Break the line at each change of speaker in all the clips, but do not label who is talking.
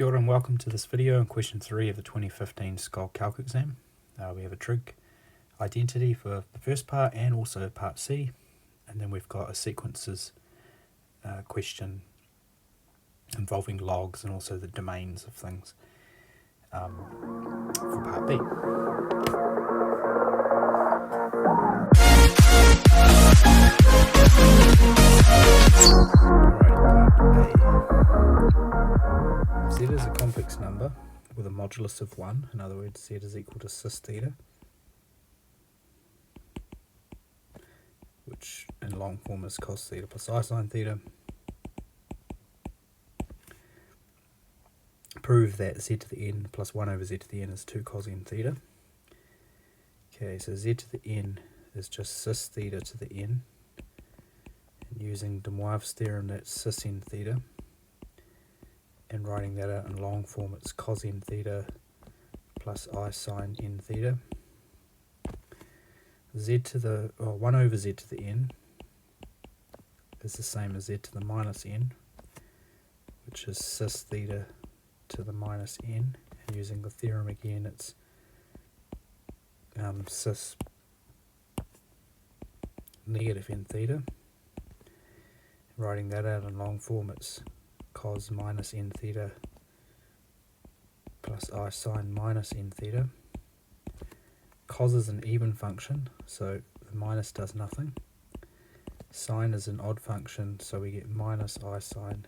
Kia ora and welcome to this video on question 3 of the 2015 Scholl Calc exam. We have a trig identity for the first part and also part C, and then we've got a sequences question involving logs and also the domains of things for part B. Z is a complex number with a modulus of 1, in other words Z is equal to cis theta, which in long form is cos theta plus I sine theta. Prove that Z to the n plus 1 over Z to the n is 2 cos n theta. Okay, so Z to the n is just cis theta to the n, and using de Moivre's theorem that's cis n theta, and writing that out in long form it's cos n theta plus I sine n theta. Z to the 1 over Z to the n is the same as Z to the minus n, which is cis theta to the minus n, and using the theorem again it's cis negative n theta. Writing that out in long form it's cos minus n theta plus I sine minus n theta. Cos is an even function, so the minus does nothing. Sine is an odd function, so we get minus I sine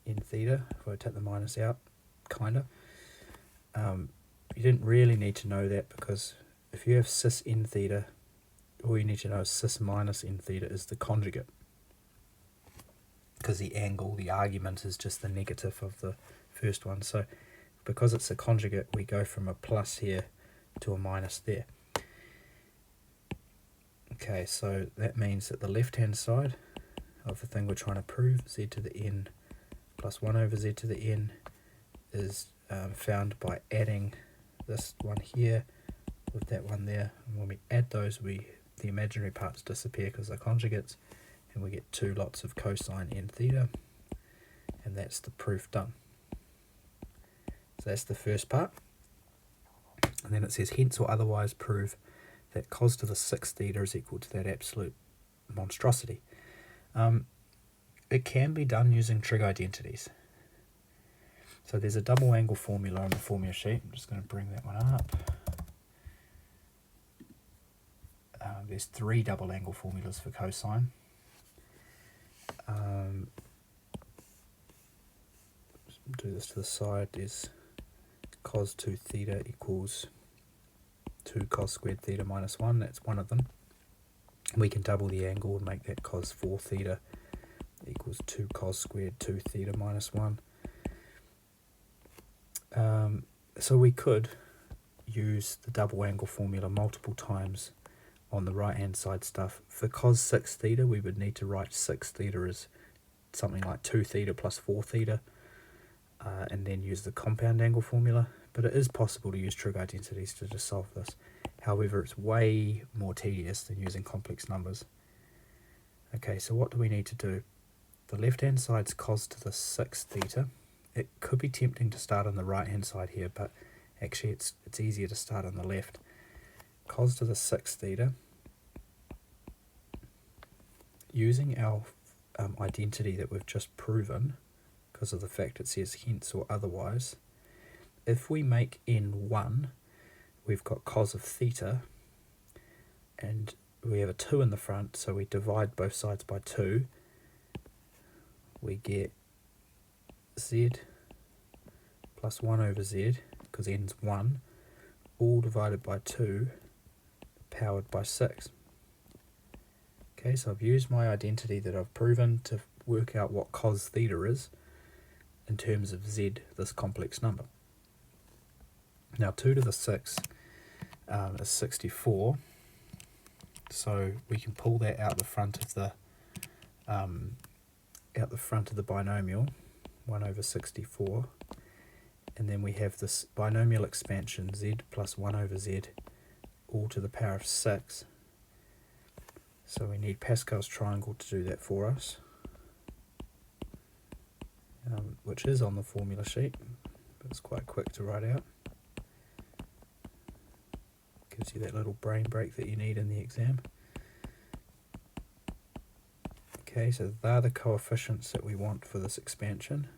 n theta if I take the minus out, kinda. You didn't really need to know that, because if you have cis n theta, all you need to know is cis minus n theta is the conjugate, because the angle, the argument, is just the negative of the first one. So because it's a conjugate, we go from a plus here to a minus there. Okay, so that means that the left hand side of the thing we're trying to prove, Z to the n plus 1 over Z to the n, is found by adding this one here with that one there, and when we add those, the imaginary parts disappear because they're conjugates, and we get 2 lots of cosine n theta, and that's the proof done. So that's the first part. And then it says, hence or otherwise prove that cos to the 6 theta is equal to that absolute monstrosity. It can be done using trig identities. So there's a double angle formula on the formula sheet. I'm just going to bring that one up. There's 3 double angle formulas for cosine. Do this to the side. There's cos 2 theta equals 2 cos squared theta minus 1. That's one of them. We can double the angle and make that cos 4 theta equals 2 cos squared 2 theta minus 1. So we could use the double angle formula multiple times on the right hand side stuff. For cos 6 theta, we would need to write 6 theta as something like 2 theta plus 4 theta, and then use the compound angle formula. But it is possible to use trig identities to just solve this. However, it's way more tedious than using complex numbers. Okay, so what do we need to do? The left hand side's cos to the 6 theta. It could be tempting to start on the right hand side here, but actually it's easier to start on the left. Cos to the 6 theta. Using our identity that we've just proven, because of the fact it says hence or otherwise, if we make n 1, we've got cos of theta, and we have a 2 in the front, so we divide both sides by 2. We get z plus 1 over z, because n's 1, all divided by 2, powered by 6. Okay, so I've used my identity that I've proven to work out what cos theta is in terms of z, this complex number. Now 2 to the 6 is 64, so we can pull that out the front of the binomial, 1 over 64, and then we have this binomial expansion z plus 1 over z all to the power of 6. So we need Pascal's triangle to do that for us, which is on the formula sheet. but it's quite quick to write out. Gives you that little brain break that you need in the exam. Okay, so they're the coefficients that we want for this expansion.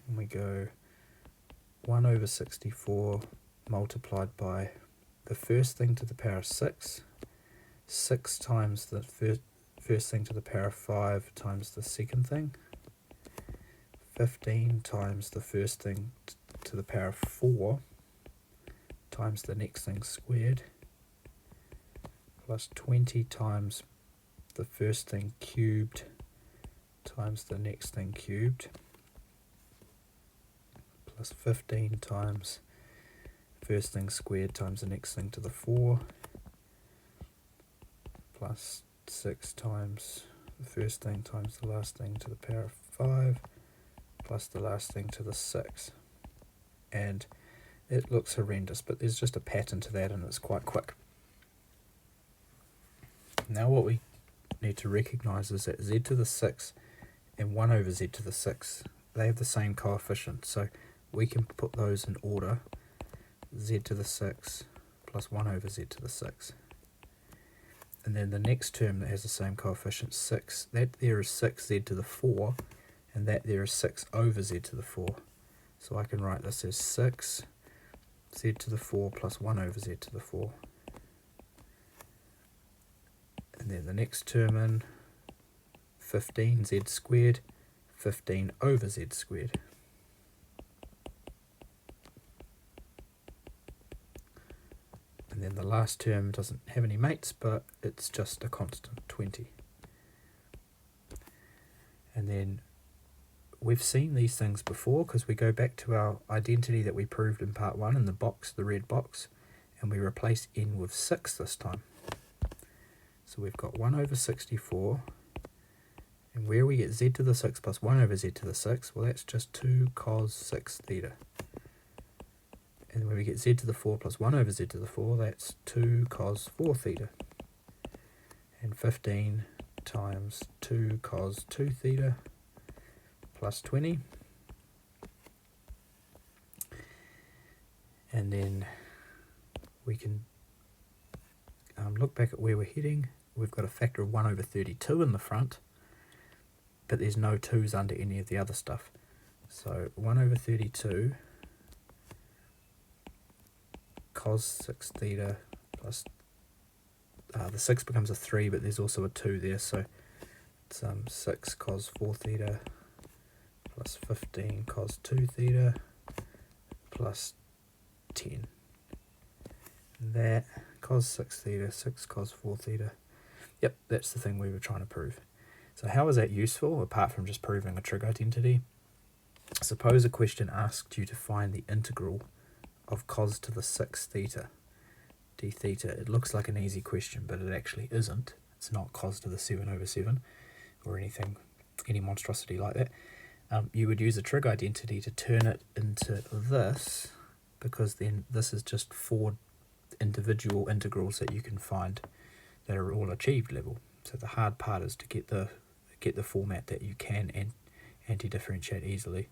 And we go 1 over 64 multiplied by the first thing to the power of 6, 6 times the first thing to the power of 5 times the second thing, 15 times the first thing to the power of 4 times the next thing squared, plus 20 times the first thing cubed times the next thing cubed, plus 15 times first thing squared times the next thing to the 4, plus 6 times the first thing times the last thing to the power of 5, plus the last thing to the 6. And it looks horrendous, but there's just a pattern to that and it's quite quick. Now what we need to recognize is that z to the 6 and 1 over z to the 6, they have the same coefficient, so we can put those in order: z to the 6 plus 1 over z to the 6. And then the next term that has the same coefficient, 6, that there is 6z to the 4, and that there is 6 over z to the 4. So I can write this as 6 z to the 4 plus 1 over z to the 4. And then the next term in, 15z squared, 15 over z squared. And then the last term doesn't have any mates, but it's just a constant, 20. And then we've seen these things before because we go back to our identity that we proved in part 1 in the box, the red box, and we replace n with 6 this time. So we've got 1 over 64, and where we get z to the 6 plus 1 over z to the 6, well, that's just 2 cos 6 theta. And when we get z to the 4 plus 1 over z to the 4, that's 2 cos 4 theta. And 15 times 2 cos 2 theta plus 20. And then we can look back at where we're heading. We've got a factor of 1 over 32 in the front, but there's no 2's under any of the other stuff. So 1 over 32 cos 6 theta plus, the 6 becomes a 3, but there's also a 2 there, so it's 6 cos 4 theta plus 15 cos 2 theta plus 10. And that cos 6 theta, 6 cos 4 theta. Yep, that's the thing we were trying to prove. So how is that useful, apart from just proving a trig identity? Suppose a question asked you to find the integral of cos to the 6 theta d theta. It looks like an easy question, but it actually isn't. It's not cos to the 7 over 7 or anything, any monstrosity like that. You would use a trig identity to turn it into this, because then this is just 4 individual integrals that you can find that are all achieved level. So the hard part is to get the format that you can anti-differentiate easily.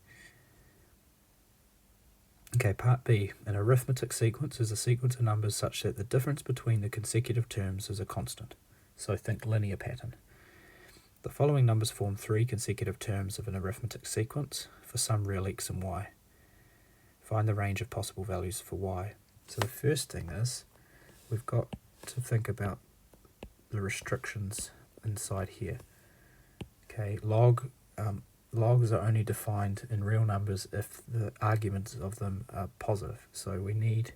Okay, part B. An arithmetic sequence is a sequence of numbers such that the difference between the consecutive terms is a constant. So think linear pattern. The following numbers form 3 consecutive terms of an arithmetic sequence for some real x and y. Find the range of possible values for y. So the first thing is we've got to think about the restrictions inside here. Okay, logs are only defined in real numbers if the arguments of them are positive. So we need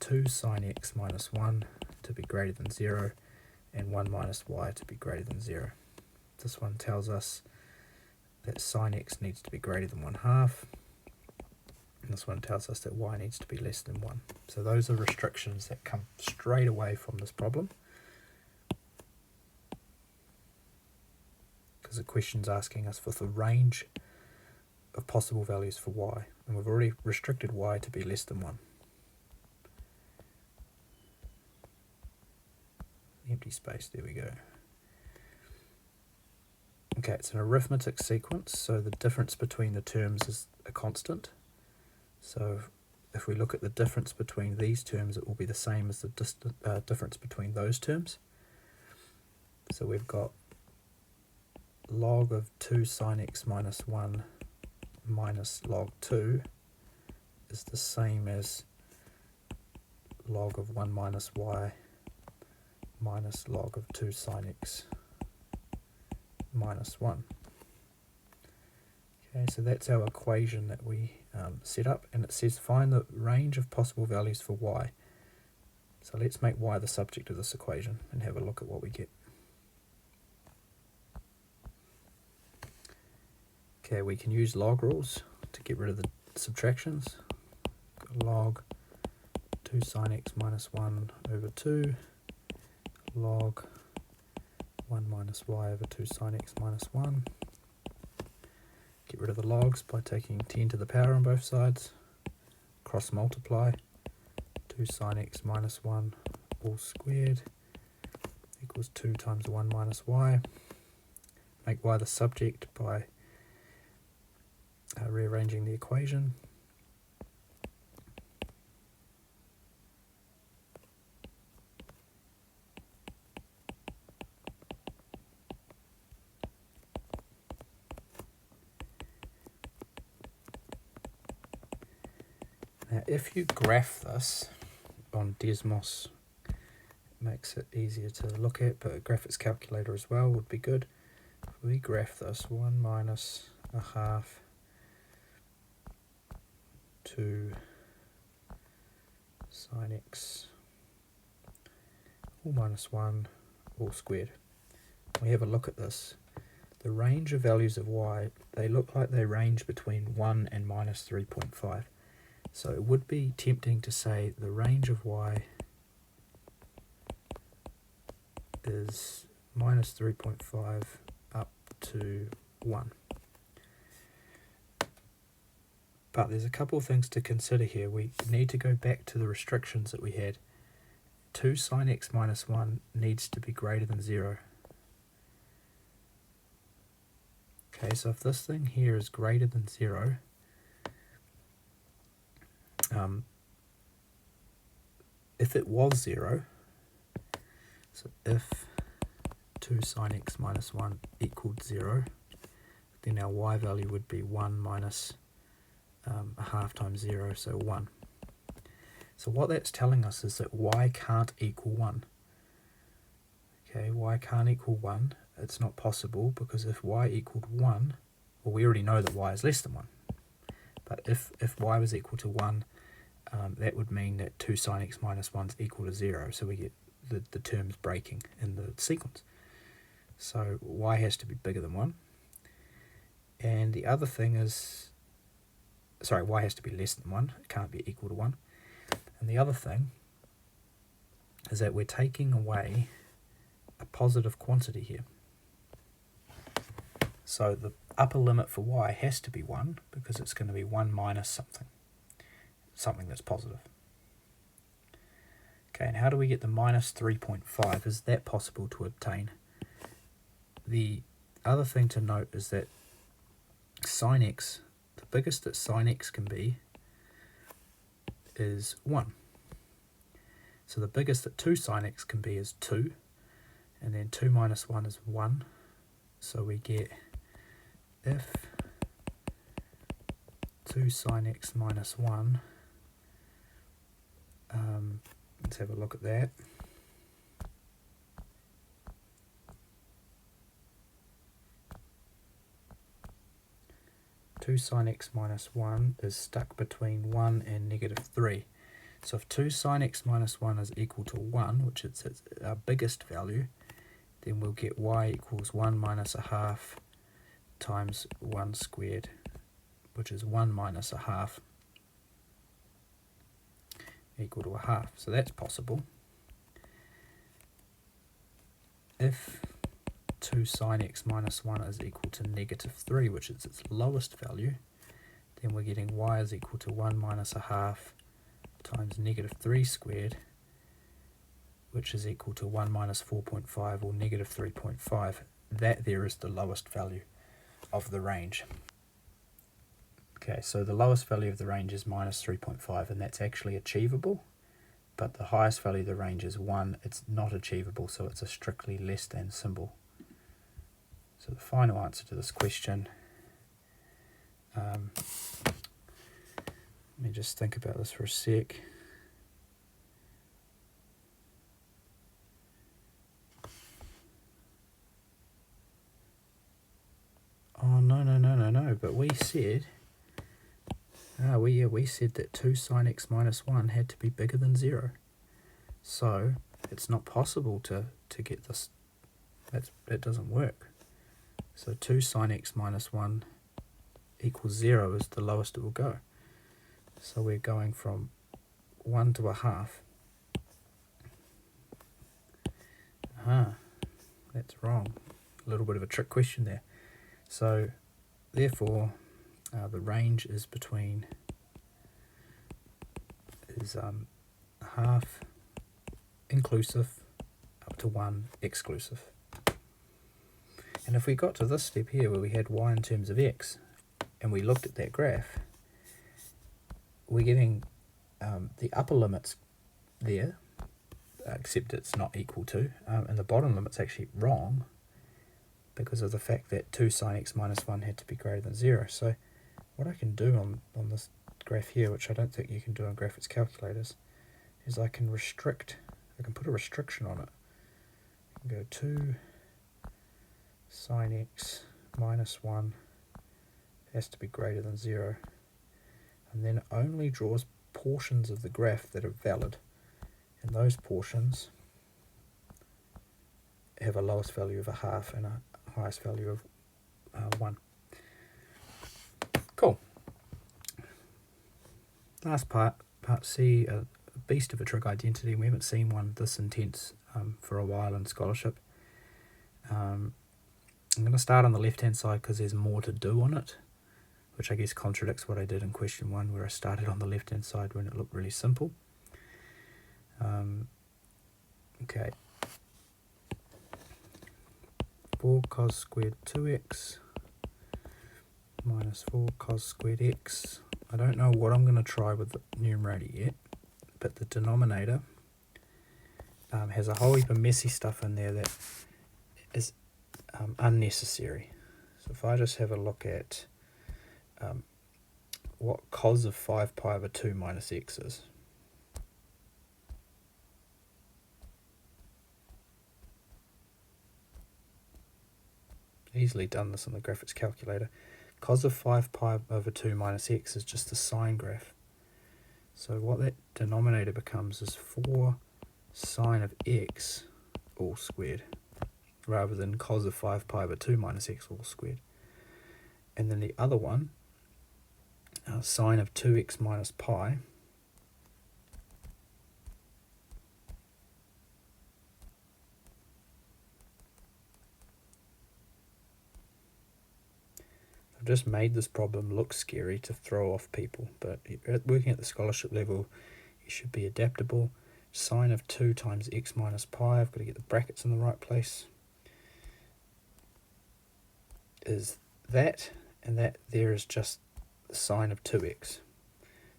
2 sine x minus 1 to be greater than 0 and 1 minus y to be greater than 0. This one tells us that sine x needs to be greater than 1/2. And this one tells us that y needs to be less than 1. So those are restrictions that come straight away from this problem, because the question's asking us for the range of possible values for y, and we've already restricted y to be less than 1. Empty space, there we go. Okay, it's an arithmetic sequence, so the difference between the terms is a constant. So if we look at the difference between these terms, it will be the same as the difference between those terms. So we've got log of 2 sine x minus 1 minus log 2 is the same as log of 1 minus y minus log of 2 sine x minus 1. Okay, so that's our equation that we set up, and it says find the range of possible values for y. So let's make y the subject of this equation and have a look at what we get. Okay, we can use log rules to get rid of the subtractions. Log 2 sine x minus 1 over 2, log 1 minus y over 2 sine x minus 1. Get rid of the logs by taking 10 to the power on both sides. Cross multiply. 2 sine x minus 1 all squared equals 2 times 1 minus y. Make y the subject by rearranging the equation. Now if you graph this on Desmos, it makes it easier to look at, but a graphics calculator as well would be good. If we graph this 1 minus a half 2 sine x all minus 1 all squared. We have a look at this. The range of values of y, they look like they range between 1 and minus 3.5. So it would be tempting to say the range of y is minus 3.5 up to 1. But there's a couple of things to consider here. We need to go back to the restrictions that we had. 2 sine x minus 1 needs to be greater than 0. Okay, so if this thing here is greater than 0, if it was 0, so if 2 sine x minus 1 equaled 0, then our y value would be 1 minus a half times 0, so 1. So what that's telling us is that y can't equal 1. Okay, y can't equal 1. It's not possible, because if y equaled 1, well, we already know that y is less than 1. But if y was equal to 1, that would mean that 2 sine x minus 1 is equal to 0, so we get the terms breaking in the sequence. So y has to be bigger than 1. And the other thing is, sorry, y has to be less than 1. It can't be equal to 1. And the other thing is that we're taking away a positive quantity here. So the upper limit for y has to be 1, because it's going to be 1 minus something that's positive. Okay, and how do we get the minus 3.5? Is that possible to obtain? The other thing to note is that sine x, the biggest that sine x can be is 1. So the biggest that 2 sine x can be is 2, and then 2 minus 1 is 1. So we get if 2 sine x minus 1, let's have a look at that. Two sine x minus 1 is stuck between 1 and negative 3. So if 2 sine x minus 1 is equal to 1, which is our biggest value, then we'll get y equals 1 minus a half times 1 squared, which is 1 minus a half equal to a half. So that's possible. If 2 sine x minus 1 is equal to negative 3, which is its lowest value, then we're getting y is equal to 1 minus a half times negative 3 squared, which is equal to 1 minus 4.5, or negative 3.5. that there is the lowest value of the range. Okay, so the lowest value of the range is minus 3.5, and that's actually achievable, but the highest value of the range is 1. It's not achievable, so it's a strictly less than symbol. So the final answer to this question, let me just think about this for a sec. Oh, no, but we said, we said that 2 sine x minus 1 had to be bigger than 0. So it's not possible to get this, that doesn't work. So 2 sine x minus 1 equals 0 is the lowest it will go. So we're going from 1 to a half. That's wrong. A little bit of a trick question there. So therefore the range is between half inclusive up to 1 exclusive. And if we got to this step here where we had y in terms of x and we looked at that graph, we're getting the upper limits there, except it's not equal to, and the bottom limit's actually wrong because of the fact that 2 sine x minus 1 had to be greater than 0. So what I can do on this graph here, which I don't think you can do on graphics calculators, is I can put a restriction on it. I can go 2 sine x minus 1 has to be greater than 0, and then only draws portions of the graph that are valid, and those portions have a lowest value of a half and a highest value of 1. Cool. Last part C, a beast of a trig identity. We haven't seen one this intense for a while in scholarship. I'm going to start on the left hand side because there's more to do on it, which I guess contradicts what I did in question 1 where I started on the left hand side when it looked really simple. Okay. 4 cos squared 2x minus 4 cos squared x. I don't know what I'm going to try with the numerator yet, but the denominator has a whole heap of messy stuff in there that is unnecessary. So if I just have a look at what cos of 5 pi over 2 minus x is. Easily done this on the graphics calculator. Cos of 5 pi over 2 minus x is just the sine graph. So what that denominator becomes is 4 sine of x all squared, rather than cos of 5 pi over 2 minus x all squared. And then the other one, sine of 2x minus pi, I've just made this problem look scary to throw off people, but working at the scholarship level, you should be adaptable. Sine of 2 times x minus pi, I've got to get the brackets in the right place, is that, and that there is just the sine of 2x.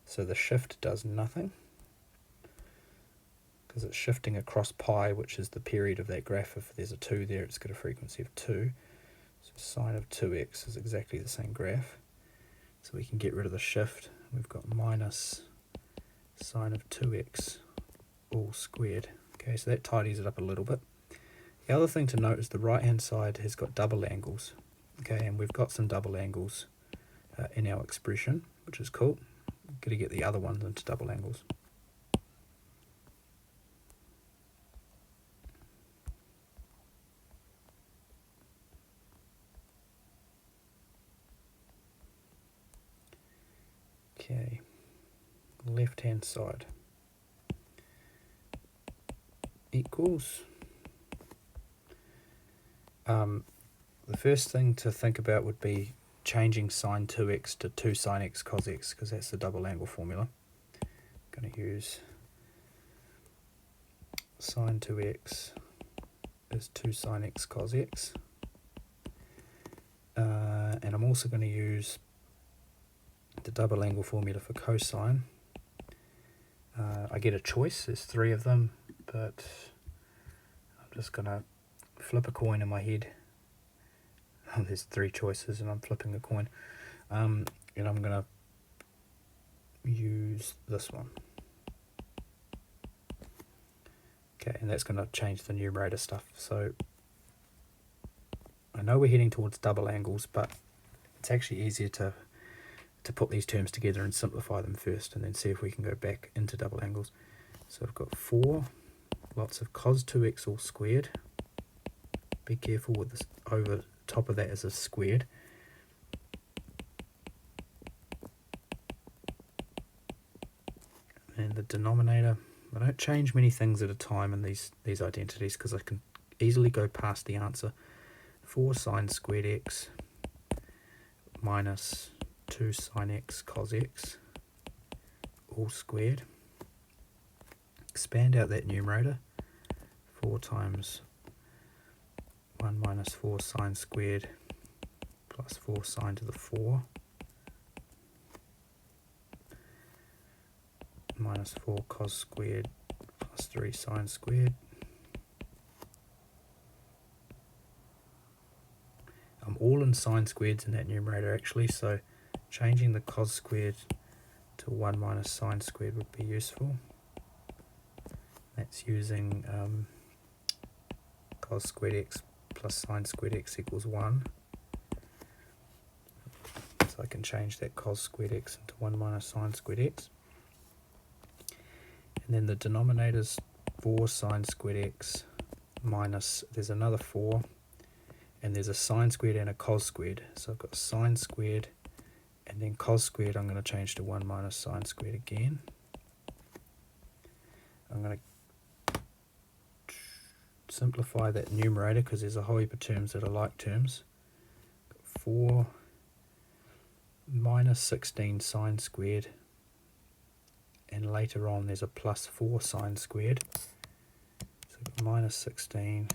So the shift does nothing, because it's shifting across pi, which is the period of that graph. If there's a 2 there, it's got a frequency of 2. So sine of 2x is exactly the same graph. So we can get rid of the shift. We've got minus sine of 2x all squared. Okay, so that tidies it up a little bit. The other thing to note is the right hand side has got double angles. Okay, and we've got some double angles in our expression, which is cool. We've got to get the other ones into double angles. Okay, left hand side equals. The first thing to think about would be changing sine 2x to 2 sine x cos x, because that's the double angle formula. I'm going to use sine 2x is 2 sine x cos x. also going to use the double angle formula for cosine. I get a choice, there's 3 of them, but I'm just going to flip a coin in my head. There's 3 choices and I'm flipping a coin. And I'm going to use this one. Okay, and that's going to change the numerator stuff. So I know we're heading towards double angles, but it's actually easier to put these terms together and simplify them first and then see if we can go back into double angles. So I've got 4, lots of cos 2x all squared. Be careful with this, over top of that is a squared. And the denominator, I don't change many things at a time in these identities because I can easily go past the answer. 4 sine squared x minus 2 sine x cos x all squared. Expand out that numerator. 4 times 1 minus 4 sine squared plus 4 sine to the 4 minus 4 cos squared plus 3 sine squared. I'm all in sine squareds in that numerator actually, so changing the cos squared to 1 minus sine squared would be useful. That's using cos squared x plus sine squared x equals 1. So I can change that cos squared x into 1 minus sine squared x. And then the denominator's 4 sine squared x minus, there's another 4, and there's a sine squared and a cos squared. So I've got sine squared, and then cos squared I'm going to change to 1 minus sine squared again. I'm going to simplify that numerator because there's a whole heap of terms that are like terms. 4 minus 16 sine squared, and later on there's a plus 4 sine squared. So minus 16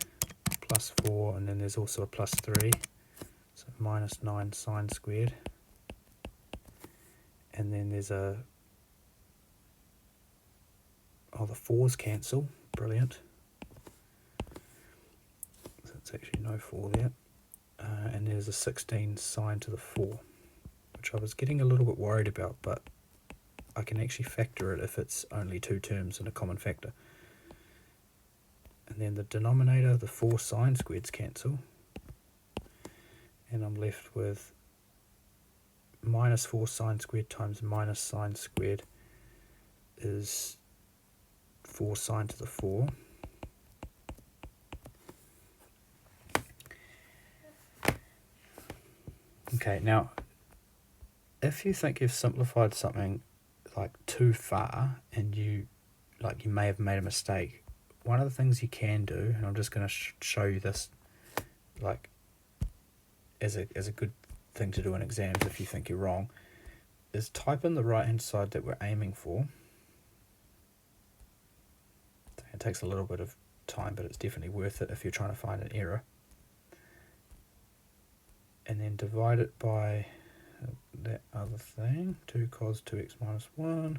plus 4, and then there's also a plus 3, so minus 9 sine squared. And then there's a, oh, the 4's cancel, brilliant. So it's actually no 4 there. And there's a 16 sine to the 4, which I was getting a little bit worried about, but I can actually factor it if it's only 2 terms and a common factor. And then the denominator, the 4 sine squareds cancel, and I'm left with minus 4 sine squared times minus sine squared is 4 sine to the 4. Okay, now if you think you've simplified something like too far and you may have made a mistake, one of the things you can do, and I'm just going to show you this like as a good thing to do in exams if you think you're wrong, is type in the right hand side that we're aiming for. It takes a little bit of time, but it's definitely worth it if you're trying to find an error. And then divide it by that other thing, 2 cos 2x minus 1.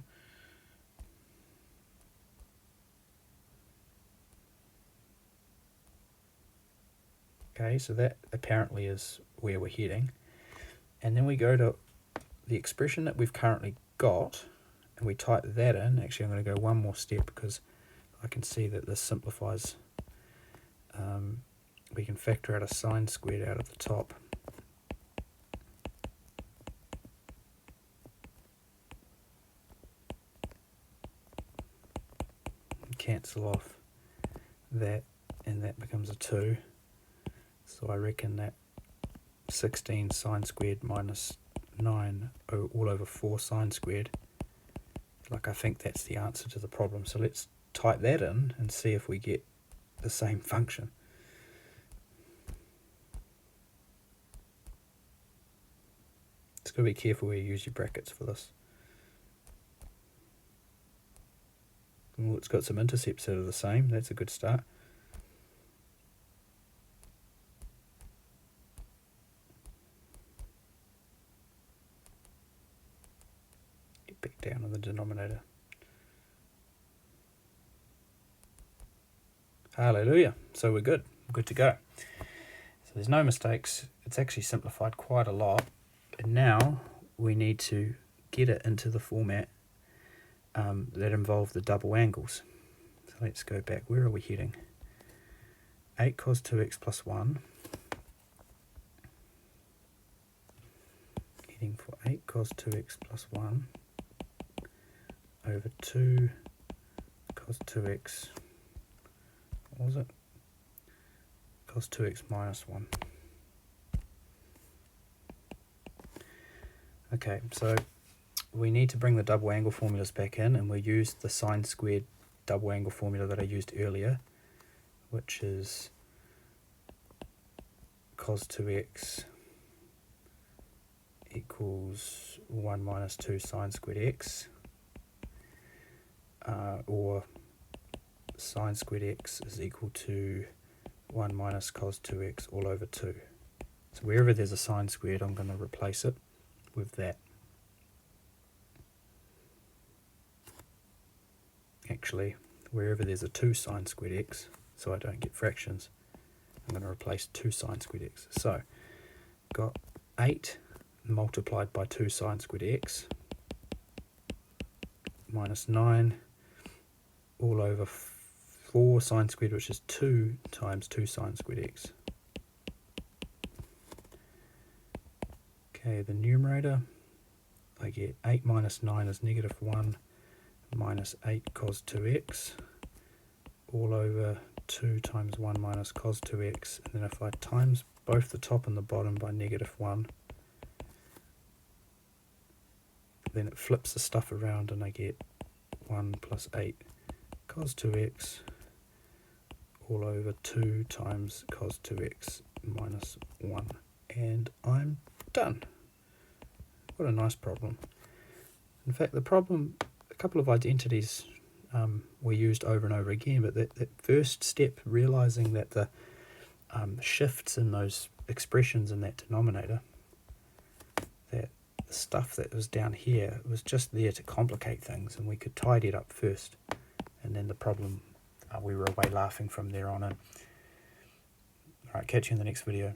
Okay, so that apparently is where we're heading. And then we go to the expression that we've currently got, and we type that in. Actually, I'm going to go one more step because I can see that this simplifies. We can factor out a sine squared out of the top. Cancel off that, and that becomes a 2. So I reckon that 16 sine squared minus 9 all over 4 sine squared, like I think that's the answer to the problem. So let's type that in and see if we get the same function. Just got to be careful where you use your brackets for this. Well, it's got some intercepts that are the same. That's a good start. down in the denominator. Hallelujah. So we're good. We're good to go. So there's no mistakes. It's actually simplified quite a lot. And now we need to get it into the format that involve the double angles. So let's go back. Where are we heading? 8 cos 2x plus 1. Heading for 8 cos 2x plus 1 over 2 cos 2x. What was it? Cos 2x minus 1. Okay, so we need to bring the double angle formulas back in, and we use the sine squared double angle formula that I used earlier, which is cos 2x equals 1 minus 2 sine squared x, or sine squared x is equal to 1 minus cos 2x all over 2. So wherever there's a sine squared, I'm going to replace it with that. Actually, wherever there's a 2 sine squared x, so I don't get fractions, I'm going to replace 2 sine squared x. So, got 8 multiplied by 2 sine squared x minus 9 all over 4 sine squared, which is 2 times 2 sine squared x. Okay, the numerator, I get 8 minus 9 is negative 1 minus 8 cos 2x all over 2 times 1 minus cos 2x, and then if I times both the top and the bottom by negative 1, then it flips the stuff around and I get 1 plus 8 cos 2x all over 2 times cos 2x minus 1. And I'm done. What a nice problem. In fact, the problem, a couple of identities were used over and over again, but that first step, realizing that the shifts in those expressions in that denominator, that the stuff that was down here was just there to complicate things, and we could tidy it up first, and then the problem, we were away laughing from there on in. Alright, catch you in the next video.